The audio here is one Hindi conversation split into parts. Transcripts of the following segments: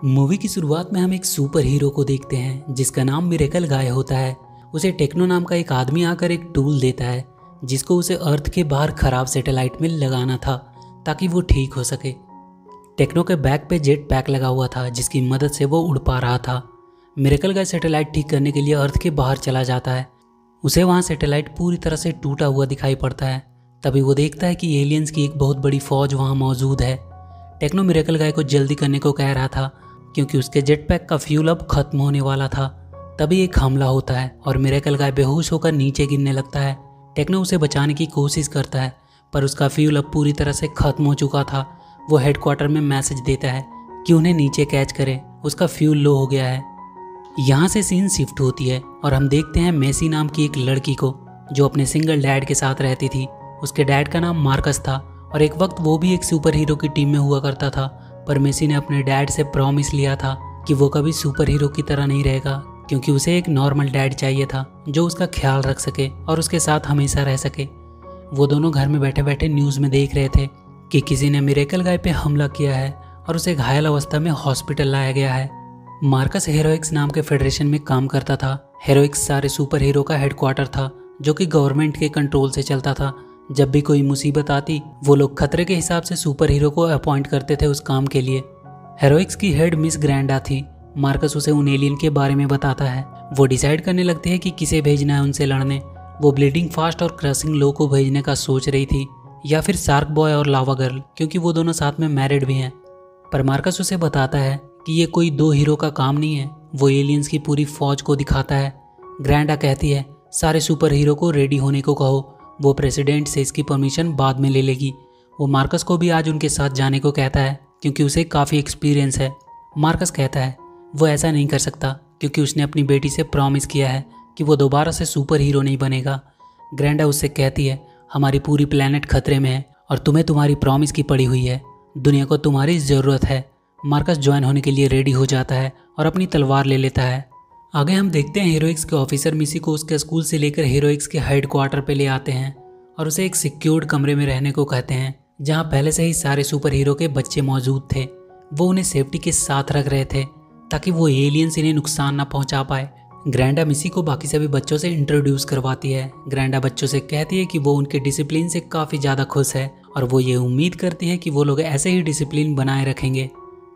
मूवी की शुरुआत में हम एक सुपर हीरो को देखते हैं जिसका नाम मिरेकल गाय होता है। उसे टेक्नो नाम का एक आदमी आकर एक टूल देता है जिसको उसे अर्थ के बाहर खराब सैटेलाइट में लगाना था ताकि वो ठीक हो सके। टेक्नो के बैक पे जेट पैक लगा हुआ था जिसकी मदद से वो उड़ पा रहा था। मिरेकल गाय सैटेलाइट ठीक करने के लिए अर्थ के बाहर चला जाता है। उसे वहाँ सैटेलाइट पूरी तरह से टूटा हुआ दिखाई पड़ता है। तभी वो देखता है कि एलियंस की एक बहुत बड़ी फौज वहाँ मौजूद है। टेक्नो मिरेकल गाय को जल्दी करने को कह रहा था क्योंकि उसके जेट पैक का फ्यूल अब खत्म होने वाला था। तभी एक हमला होता है और मिरेकल गाय बेहोश होकर नीचे गिरने लगता है। टेक्नो उसे बचाने की कोशिश करता है पर उसका फ्यूल अब पूरी तरह से खत्म हो चुका था। वो हेडक्वार्टर में मैसेज देता है कि उन्हें नीचे कैच करें, उसका फ्यूल लो हो गया है। यहाँ से सीन शिफ्ट होती है और हम देखते हैं मेसी नाम की एक लड़की को जो अपने सिंगल डैड के साथ रहती थी। उसके डैड का नाम मार्कस था और एक वक्त वो भी एक सुपर हीरो की टीम में हुआ करता था। पर मेसी ने अपने डैड से प्रॉमिस लिया था कि वो कभी सुपर हीरो की तरह नहीं रहेगा क्योंकि उसे एक नॉर्मल डैड चाहिए था जो उसका ख्याल रख सके और उसके साथ हमेशा रह सके। वो दोनों घर में बैठे बैठे न्यूज़ में देख रहे थे कि किसी ने मिरेकल गाय पे हमला किया है और उसे घायल अवस्था में हॉस्पिटल लाया गया है। मार्कस हेरोइक्स नाम के फेडरेशन में काम करता था। हेरोइक्स सारे सुपर हीरो का हेडक्वार्टर था जो कि गवर्नमेंट के कंट्रोल से चलता था। जब भी कोई मुसीबत आती वो लोग खतरे के हिसाब से सुपर हीरो को अपॉइंट करते थे उस काम के लिए। हेरोइक्स की हेड मिस ग्रैंडा थी। मार्कस उसे उन एलियन के बारे में बताता है। वो डिसाइड करने लगते हैं कि किसे भेजना है उनसे लड़ने। वो ब्लीडिंग फास्ट और क्रशिंग लो को भेजने का सोच रही थी या फिर शार्क बॉय और लावा गर्ल क्योंकि वो दोनों साथ में मैरिड भी हैं। पर मार्कस उसे बताता है कि ये कोई दो हीरो का काम नहीं है। वो एलियंस की पूरी फौज को दिखाता है। ग्रैंडा कहती है सारे सुपर हीरो को रेडी होने को कहो, वो प्रेसिडेंट से इसकी परमिशन बाद में ले लेगी। वो मार्कस को भी आज उनके साथ जाने को कहता है क्योंकि उसे काफ़ी एक्सपीरियंस है। मार्कस कहता है वो ऐसा नहीं कर सकता क्योंकि उसने अपनी बेटी से प्रॉमिस किया है कि वो दोबारा से सुपर हीरो नहीं बनेगा। ग्रैंडा उससे कहती है हमारी पूरी प्लेनेट खतरे में है और तुम्हें तुम्हारी प्रॉमिस की पड़ी हुई है, दुनिया को तुम्हारी ज़रूरत है। मार्कस ज्वाइन होने के लिए रेडी हो जाता है और अपनी तलवार ले लेता है। आगे हम देखते हैं हीरोइक्स के ऑफिसर मिसी को उसके स्कूल से लेकर हीरोइक्स के हेडक्वार्टर पे ले आते हैं और उसे एक सिक्योर्ड कमरे में रहने को कहते हैं जहां पहले से ही सारे सुपर हीरो के बच्चे मौजूद थे। वो उन्हें सेफ्टी के साथ रख रहे थे ताकि वो एलियंस इन्हें नुकसान ना पहुंचा पाए। ग्रैंडा मिसी को बाकी सभी बच्चों से इंट्रोड्यूस करवाती है। ग्रैंडा बच्चों से कहती है कि वो उनके डिसिप्लिन से काफ़ी ज़्यादा खुश है और वो ये उम्मीद करती है कि वो लोग ऐसे ही डिसिप्लिन बनाए रखेंगे।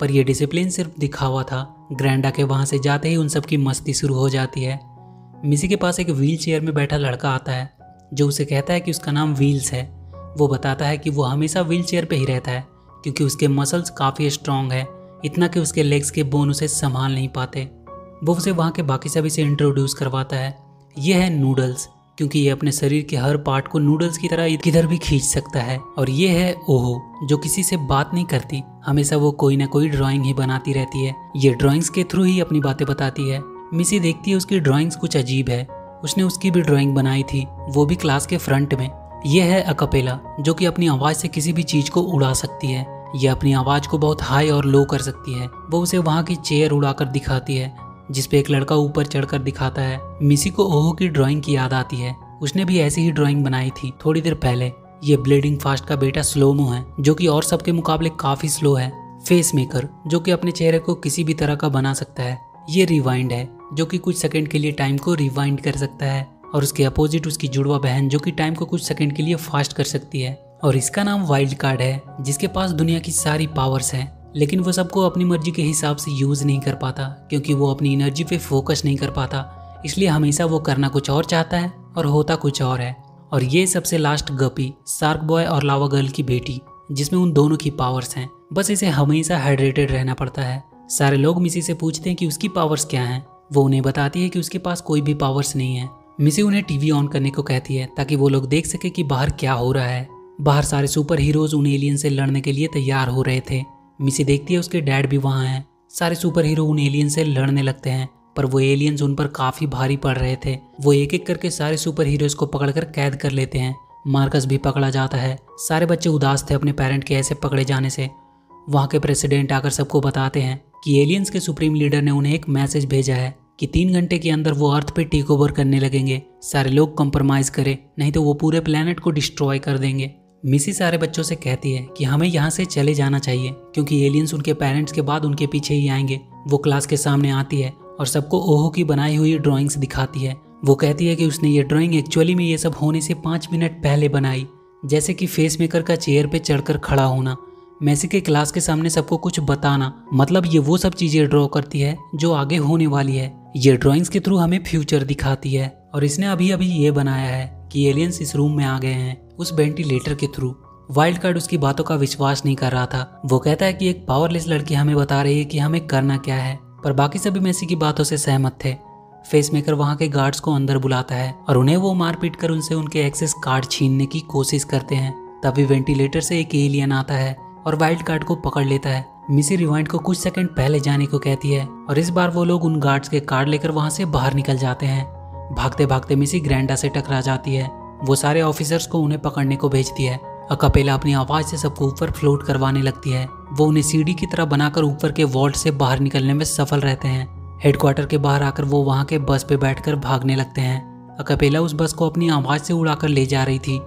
पर यह डिसिप्लिन सिर्फ दिखावा था। ग्रैंडा के वहाँ से जाते ही उन सब की मस्ती शुरू हो जाती है। मिसी के पास एक व्हील चेयर में बैठा लड़का आता है जो उसे कहता है कि उसका नाम व्हील्स है। वो बताता है कि वो हमेशा व्हील चेयर पर ही रहता है क्योंकि उसके मसल्स काफ़ी स्ट्रॉन्ग है, इतना कि उसके लेग्स के बोन उसे संभाल नहीं पाते। वो उसे वहाँ के बाकी सभी से इंट्रोड्यूस करवाता है। ये है नूडल्स क्योंकि ये अपने शरीर के हर पार्ट को नूडल्स की तरह किधर भी खींच सकता है। और ये है ओहो जो किसी से बात नहीं करती, हमेशा वो कोई ना कोई ड्राइंग ही बनाती रहती है। ये ड्राइंग्स के थ्रू ही अपनी बातें बताती है। मिसी देखती है उसकी ड्राइंग्स कुछ अजीब है। उसने उसकी भी ड्राइंग बनाई थी, वो भी क्लास के फ्रंट में। ये है अकपेला जो कि अपनी आवाज़ से किसी भी चीज़ को उड़ा सकती है। ये अपनी आवाज़ को बहुत हाई और लो कर सकती है। वो उसे वहाँ की चेयर उड़ाकर दिखाती है जिसपे एक लड़का ऊपर चढ़कर दिखाता है। मिसी को ओहो की ड्राइंग की याद आती है। उसने भी ऐसी ही ड्राइंग बनाई थी थोड़ी देर पहले। ये ब्लीडिंग फास्ट का बेटा स्लोमो है जो कि और सबके मुकाबले काफी स्लो है। फेस मेकर जो कि अपने चेहरे को किसी भी तरह का बना सकता है। ये रिवाइंड है जो कि कुछ सेकंड के लिए टाइम को रिवाइंड कर सकता है। और उसके अपोजिट उसकी जुड़वा बहन जो कि टाइम को कुछ सेकंड के लिए फास्ट कर सकती है। और इसका नाम वाइल्ड कार्ड है जिसके पास दुनिया की सारी पावर्स हैं लेकिन वो सबको अपनी मर्जी के हिसाब से यूज नहीं कर पाता क्योंकि वो अपनी एनर्जी पे फोकस नहीं कर पाता। इसलिए हमेशा वो करना कुछ और चाहता है और होता कुछ और है। और ये सबसे लास्ट गपी शार्क बॉय और लावा गर्ल की बेटी जिसमें उन दोनों की पावर्स हैं। बस इसे हमेशा हाइड्रेटेड रहना पड़ता है। सारे लोग मिसी से पूछते हैं कि उसकी पावर्स क्या हैं। वो उन्हें बताती है कि उसके पास कोई भी पावर्स नहीं है। मिसी उन्हें टीवी ऑन करने को कहती है ताकि वो लोग देख सके कि बाहर क्या हो रहा है। बाहर सारे सुपर हीरोज उन एलियन से लड़ने के लिए तैयार हो रहे थे। मिसी देखती है उसके डैड भी वहाँ हैं। सारे सुपर हीरो उन एलियन से लड़ने लगते हैं पर वो एलियंस उन पर काफी भारी पड़ रहे थे। वो एक एक करके सारे सुपर हीरोज को पकड़कर कैद कर लेते हैं। मार्कस भी पकड़ा जाता है। सारे बच्चे उदास थे अपने पेरेंट के ऐसे पकड़े जाने से। वहाँ के प्रेसिडेंट आकर सबको बताते हैं कि एलियंस के सुप्रीम लीडर ने उन्हें एक मैसेज भेजा है कि 3 घंटे के अंदर वो अर्थ पे टेक ओवर करने लगेंगे। सारे लोग कंप्रोमाइज करें नहीं तो वो पूरे प्लेनेट को डिस्ट्रॉय कर देंगे। मिसी सारे बच्चों से कहती है कि हमें यहाँ से चले जाना चाहिए क्योंकि एलियंस उनके पेरेंट्स के बाद उनके पीछे ही आएंगे। वो क्लास के सामने आती है और सबको ओहो की बनाई हुई ड्राइंग्स दिखाती है। वो कहती है कि उसने ये ड्राइंग एक्चुअली में ये सब होने से 5 मिनट पहले बनाई, जैसे कि फेस मेकर का चेयर पे चढ़कर खड़ा होना, मेसी के क्लास के सामने सबको कुछ बताना। मतलब ये वो सब चीजें ड्रॉ करती है जो आगे होने वाली है। ये ड्राइंग्स के थ्रू हमें फ्यूचर दिखाती है और इसने अभी अभी ये बनाया है कि एलियंस इस रूम में आ गए हैं उस वेंटिलेटर के थ्रू। वाइल्ड कार्ड उसकी बातों का विश्वास नहीं कर रहा था। वो कहता है कि एक पावरलेस लड़की हमें बता रही है कि हमें करना क्या है, पर बाकी सभी मेसी की बातों से सहमत थे। फेस मेकर वहाँ के गार्ड्स को अंदर बुलाता है और उन्हें वो मारपीट कर उनसे उनके एक्सेस कार्ड छीनने की कोशिश करते हैं। तभी वेंटिलेटर से एक एलियन आता है और वाइल्ड कार्ड को पकड़ लेता है। मिसी रिवाइंड को कुछ सेकंड पहले जाने को कहती है और इस बार वो लोग उन गार्ड्स के कार्ड लेकर वहाँ से बाहर निकल जाते हैं। भागते भागते मिसी ग्रैंडा से टकरा जाती है। वो सारे ऑफिसर्स को उन्हें पकड़ने को भेजती है। अकापेला अपनी आवाज से सबको ऊपर फ्लोट करवाने लगती है। वो उन्हें सीढ़ी की तरह बनाकर ऊपर के वॉल्ट से बाहर निकलने में सफल रहते हैं। हेडक्वार्टर के बाहर आकर वो वहाँ के बस पे बैठकर भागने लगते हैं। अकापेला उस बस को अपनी आवाज से उड़ाकर ले जा रही थी।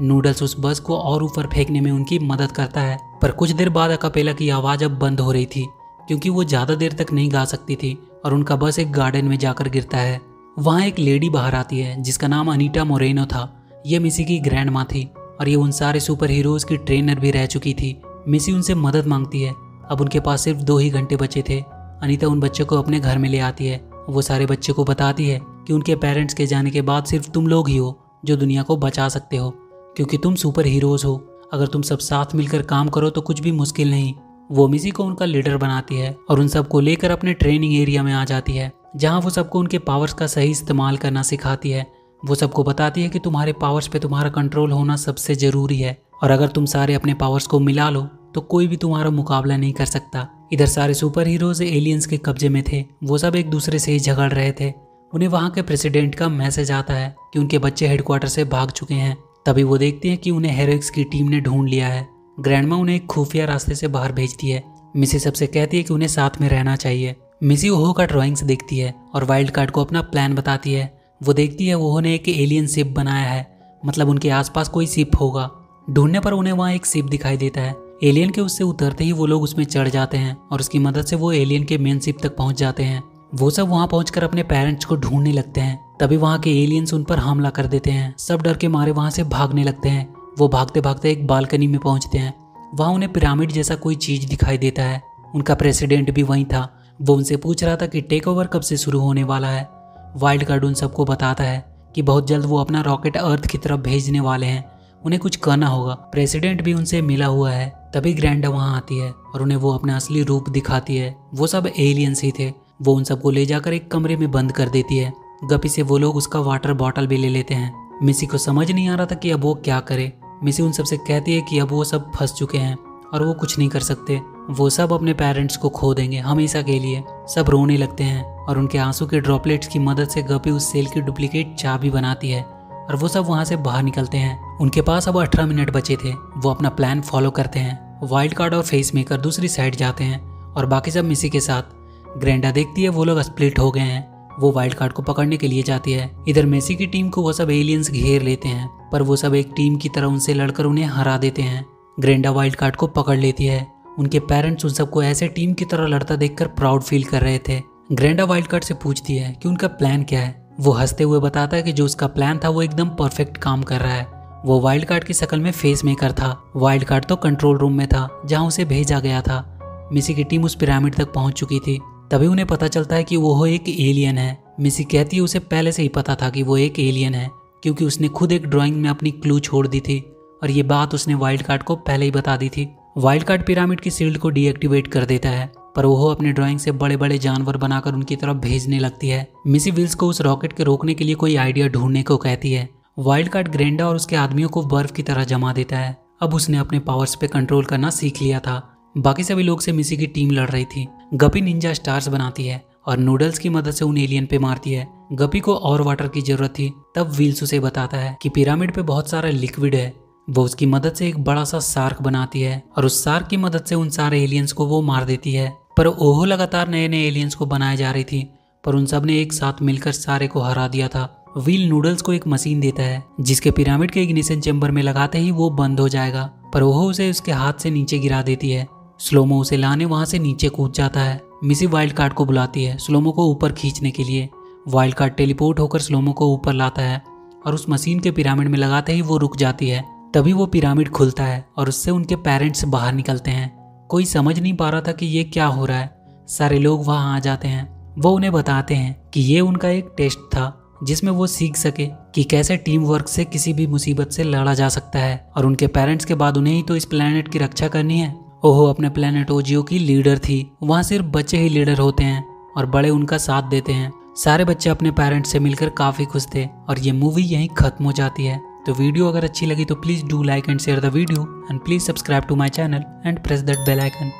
नूडल्स उस बस को और ऊपर फेंकने में उनकी मदद करता है, पर कुछ देर बाद अकापेला की आवाज अब बंद हो रही थी क्योंकि वो ज्यादा देर तक नहीं गा सकती थी और उनका बस एक गार्डन में जाकर गिरता है। वहाँ एक लेडी बाहर आती है जिसका नाम अनीटा मोरेनो था। ये मिसी की ग्रैंड माँ थी और ये उन सारे सुपर हीरोज की ट्रेनर भी रह चुकी थी। मिसी उनसे मदद मांगती है। अब उनके पास सिर्फ 2 ही घंटे बचे थे। अनीता उन बच्चों को अपने घर में ले आती है। वो सारे बच्चों को बताती है कि उनके पेरेंट्स के जाने के बाद सिर्फ तुम लोग ही हो जो दुनिया को बचा सकते हो, क्योंकि तुम सुपर हीरोज हो। अगर तुम सब साथ मिलकर काम करो तो कुछ भी मुश्किल नहीं। वो मिसी को उनका लीडर बनाती है और उन सबको लेकर अपने ट्रेनिंग एरिया में आ जाती है, जहाँ वो सबको उनके पावर्स का सही इस्तेमाल करना सिखाती है। वो सबको बताती है कि तुम्हारे पावर्स पे तुम्हारा कंट्रोल होना सबसे जरूरी है और अगर तुम सारे अपने पावर्स को मिला लो तो कोई भी तुम्हारा मुकाबला नहीं कर सकता। इधर सारे सुपर हीरोज एलियंस के कब्जे में थे। वो सब एक दूसरे से ही झगड़ रहे थे। उन्हें वहाँ के प्रेसिडेंट का मैसेज आता है कि उनके बच्चे हेडक्वार्टर से भाग चुके हैं। तभी वो देखती हैं कि उन्हें हेरोइक्स की टीम ने ढूंढ लिया है। ग्रैंडमा उन्हें एक खुफिया रास्ते से बाहर भेजती है। मिसी सबसे कहती है कि उन्हें साथ में रहना चाहिए। मिसी ओहो का ड्राइंग्स देखती है और वाइल्ड कार्ड को अपना प्लान बताती है। वो देखती है ओहो ने एक एलियन शिप बनाया है, मतलब उनके आसपास कोई शिप होगा। ढूंढने पर उन्हें वहाँ एक शिप दिखाई देता है। एलियन के उससे उतरते ही वो लोग उसमें चढ़ जाते हैं और उसकी मदद से वो एलियन के मेन शिप तक पहुंच जाते हैं। वो सब वहाँ पहुंचकर अपने पेरेंट्स को ढूंढने लगते हैं। तभी वहाँ के एलियंस उन पर हमला कर देते हैं। सब डर के मारे वहाँ से भागने लगते हैं। वो भागते भागते एक बालकनी में पहुंचते हैं। वहाँ उन्हें पिरामिड जैसा कोई चीज दिखाई देता है। उनका प्रेसिडेंट भी वहीं था। वो उनसे पूछ रहा था कि टेक ओवर कब से शुरू होने वाला है। वाइल्ड कार्ड उन सबको बताता है कि बहुत जल्द वो अपना रॉकेट अर्थ की तरफ भेजने वाले हैं, उन्हें कुछ करना होगा। प्रेसिडेंट भी उनसे मिला हुआ है। तभी ग्रैंडा वहाँ आती है और उन्हें वो अपना असली रूप दिखाती है। वो सब एलियंस ही थे। वो उन सबको ले जाकर एक कमरे में बंद कर देती है। गपी से वो लोग उसका वाटर बॉटल भी ले लेते हैं। मिसी को समझ नहीं आ रहा था कि अब वो क्या करे। मिसी उन सबसे कहती है कि अब वो सब फंस चुके हैं और वो कुछ नहीं कर सकते। वो सब अपने पेरेंट्स को खो देंगे हमेशा के लिए। सब रोने लगते हैं और उनके आंसू के ड्रॉपलेट्स की मदद से गपी उस सेल की डुप्लीकेट चाबी बनाती है और वो सब वहाँ से बाहर निकलते हैं। उनके पास अब 18 मिनट बचे थे। वो अपना प्लान फॉलो करते हैं। वाइल्ड कार्ड और फेस मेकर दूसरी साइड जाते हैं और बाकी सब मिसी के साथ। ग्रैंडा देखती है वो लोग स्प्लिट हो गए हैं। वो वाइल्ड कार्ड को पकड़ने के लिए जाती है। इधर मेसी की टीम को वो सब एलियंस घेर लेते हैं, पर वो सब एक टीम की तरह उनसे लड़कर उन्हें हरा देते हैं। ग्रैंडा वाइल्ड कार्ड को पकड़ लेती है। उनके पेरेंट्स उन सबको ऐसे टीम की तरह लड़ता देखकर प्राउड फील कर रहे थे। ग्रैंडा वाइल्ड कार्ड से पूछती है कि उनका प्लान क्या है। वो हंसते हुए बताता है कि जो उसका प्लान था वो एकदम परफेक्ट काम कर रहा है। वो वाइल्ड कार्ड की शक्ल में फेस मेकर था। वाइल्ड कार्ड तो कंट्रोल रूम में था जहाँ उसे भेजा गया था। मिसी की टीम उस पिरामिड तक पहुंच चुकी थी। तभी उन्हें पता चलता है कि वो एक एलियन है। मिसी कहती है उसे पहले से ही पता था कि वो एक एलियन है, क्योंकि उसने खुद एक ड्राइंग में अपनी क्लू छोड़ दी थी और ये बात उसने वाइल्ड कार्ड को पहले ही बता दी थी। वाइल्ड कार्ड पिरामिड की शील्ड को डीएक्टिवेट कर देता है, पर वो अपने ड्राइंग से बड़े बड़े जानवर बनाकर उनकी तरफ भेजने लगती है। मिसी विल्स को उस रॉकेट के रोकने के लिए कोई आइडिया ढूंढने को कहती है। वाइल्ड कार्ड ग्रैंडा और उसके आदमियों को बर्फ की तरह जमा देता है। अब उसने अपने पावर्स पे कंट्रोल करना सीख लिया था। बाकी सभी लोग से मिसी की टीम लड़ रही थी। गपी निंजा स्टार्स बनाती है और नूडल्स की मदद से उन एलियन पे मारती है। गपी को और वाटर की जरूरत थी। तब व्हील्स उसे बताता है कि पिरामिड पे बहुत सारा लिक्विड है। वो उसकी मदद से एक बड़ा सा शार्क बनाती है और उस शार्क की मदद से उन सारे एलियंस को वो मार देती है। पर ओहो लगातार नए नए एलियंस को बनाए जा रही थी, पर उन सब ने एक साथ मिलकर सारे को हरा दिया था। व्हील नूडल्स को एक मशीन देता है जिसके पिरामिड के इग्निशन चेंबर में लगाते ही वो बंद हो जाएगा, पर वो उसे उसके हाथ से नीचे गिरा देती है। स्लोमो उसे लाने वहां से नीचे कूद जाता है। मिसी वाइल्ड कार्ड को बुलाती है स्लोमो को ऊपर खींचने के लिए। वाइल्ड कार्ड टेलीपोर्ट होकर स्लोमो को ऊपर लाता है और उस मशीन के पिरामिड में लगाते ही वो रुक जाती है। तभी वो पिरामिड खुलता है और उससे उनके पेरेंट्स बाहर निकलते हैं। कोई समझ नहीं पा रहा था कि ये क्या हो रहा है। सारे लोग वहां आ जाते हैं। वो उन्हें बताते हैं कि ये उनका एक टेस्ट था जिसमें वो सीख सके कि कैसे टीम वर्क से किसी भी मुसीबत से लड़ा जा सकता है, और उनके पेरेंट्स के बाद उन्हें ही तो इस प्लेनेट की रक्षा करनी है। ओहो अपने प्लेनेट ओजियो की लीडर थी। वहाँ सिर्फ बच्चे ही लीडर होते हैं और बड़े उनका साथ देते हैं। सारे बच्चे अपने पेरेंट्स से मिलकर काफी खुश थे और ये मूवी यहीं खत्म हो जाती है। तो वीडियो अगर अच्छी लगी तो please do like and share the video and please subscribe to my channel and press that bell icon.